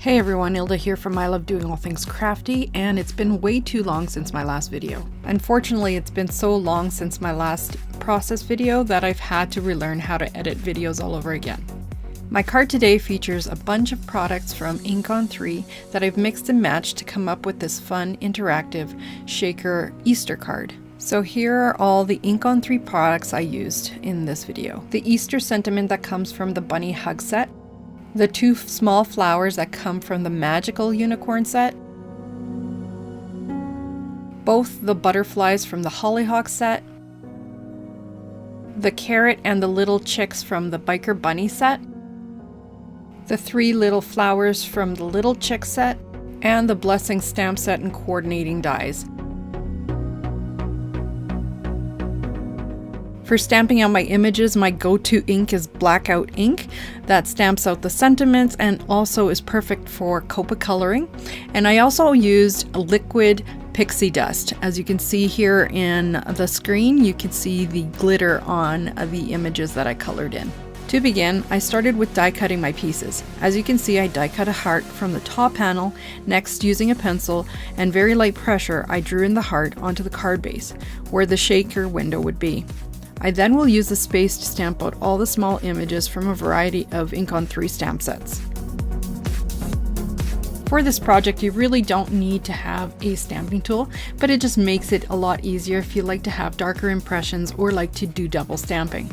Hey everyone, Ilda here from I Love Doing All Things Crafty, and it's been way too long since my last video. Unfortunately, it's been so long since my last process video that I've had to relearn how to edit videos all over again. My card today features a bunch of products from Ink on 3 that I've mixed and matched to come up with this fun, interactive shaker Easter card. So here are all the Ink on 3 products I used in this video. The Easter sentiment that comes from the Bunny Hug set, the 2 small flowers that come from the Magical Unicorn set, both the butterflies from the Hollyhock set, the carrot and the little chicks from the Biker Bunny set, the 3 little flowers from the Little Chick set, and the Blessing stamp set and coordinating dies. For stamping out my images, my go-to ink is Blackout ink that stamps out the sentiments and also is perfect for Copic coloring. And I also used liquid pixie dust. As you can see here in the screen, you can see the glitter on the images that I colored in. To begin, I started with die cutting my pieces. As you can see, I die cut a heart from the top panel. Next, using a pencil and very light pressure, I drew in the heart onto the card base, where the shaker window would be. I then will use the space to stamp out all the small images from a variety of Ink on 3 stamp sets. For this project, you really don't need to have a stamping tool, but it just makes it a lot easier if you like to have darker impressions or like to do double stamping.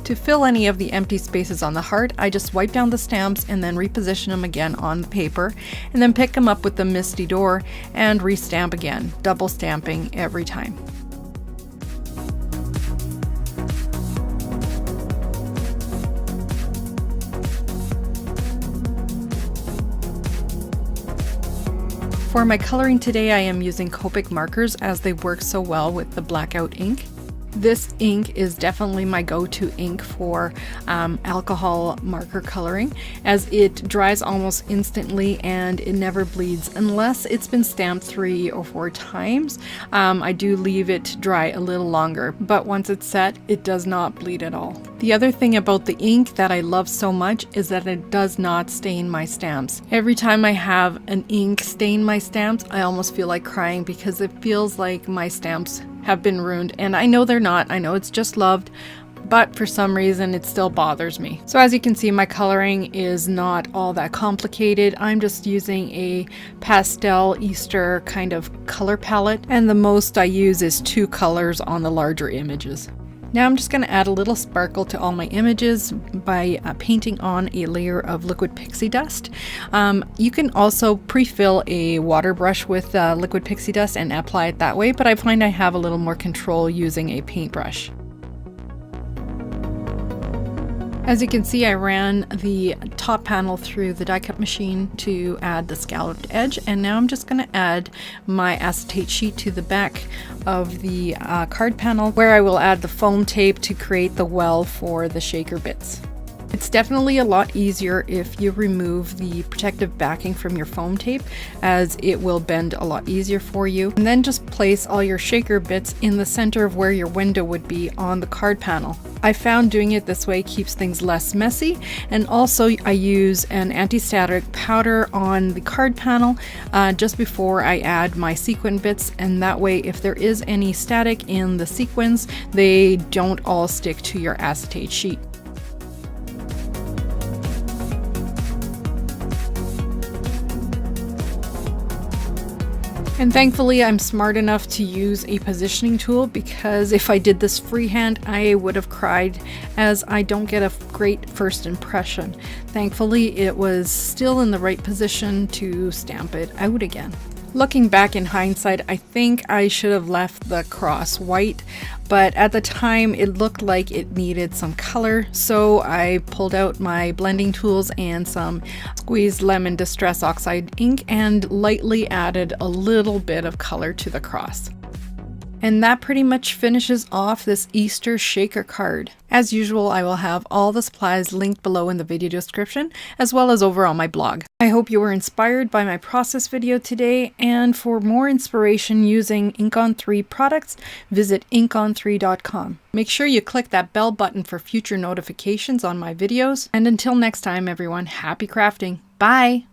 To fill any of the empty spaces on the heart, I just wipe down the stamps and then reposition them again on the paper, and then pick them up with the Misty Door and restamp again, double stamping every time. For my coloring today, I am using Copic markers as they work so well with the Blackout ink. This ink is definitely my go-to ink for alcohol marker coloring, as it dries almost instantly and it never bleeds unless it's been stamped 3 or 4 times. I do leave it dry a little longer, but once it's set, it does not bleed at all. The other thing about the ink that I love so much is that it does not stain my stamps. Every time I have an ink stain my stamps, I almost feel like crying because it feels like my stamps have been ruined, and I know they're not. I know it's just loved, but for some reason it still bothers me. So as you can see, my coloring is not all that complicated. I'm just using a pastel Easter kind of color palette, and the most I use is 2 colors on the larger images. Now I'm just going to add a little sparkle to all my images by painting on a layer of liquid pixie dust. You can also pre-fill a water brush with liquid pixie dust and apply it that way, but I find I have a little more control using a paintbrush. As you can see, I ran the top panel through the die cut machine to add the scalloped edge, and now I'm just going to add my acetate sheet to the back of the card panel, where I will add the foam tape to create the well for the shaker bits. It's definitely a lot easier if you remove the protective backing from your foam tape, as it will bend a lot easier for you. And then just place all your shaker bits in the center of where your window would be on the card panel. I found doing it this way keeps things less messy, and also I use an anti-static powder on the card panel just before I add my sequin bits, and that way if there is any static in the sequins, they don't all stick to your acetate sheet. And thankfully I'm smart enough to use a positioning tool, because if I did this freehand I would have cried, as I don't get a great first impression. Thankfully it was still in the right position to stamp it out again. Looking back in hindsight, I think I should have left the cross white, but at the time it looked like it needed some color, so I pulled out my blending tools and some squeezed lemon distress oxide ink and lightly added a little bit of color to the cross. And that pretty much finishes off this Easter shaker card. As usual, I will have all the supplies linked below in the video description, as well as over on my blog. I hope you were inspired by my process video today, and for more inspiration using Ink on 3 products, visit inkon3.com. Make sure you click that bell button for future notifications on my videos, and until next time everyone, happy crafting! Bye!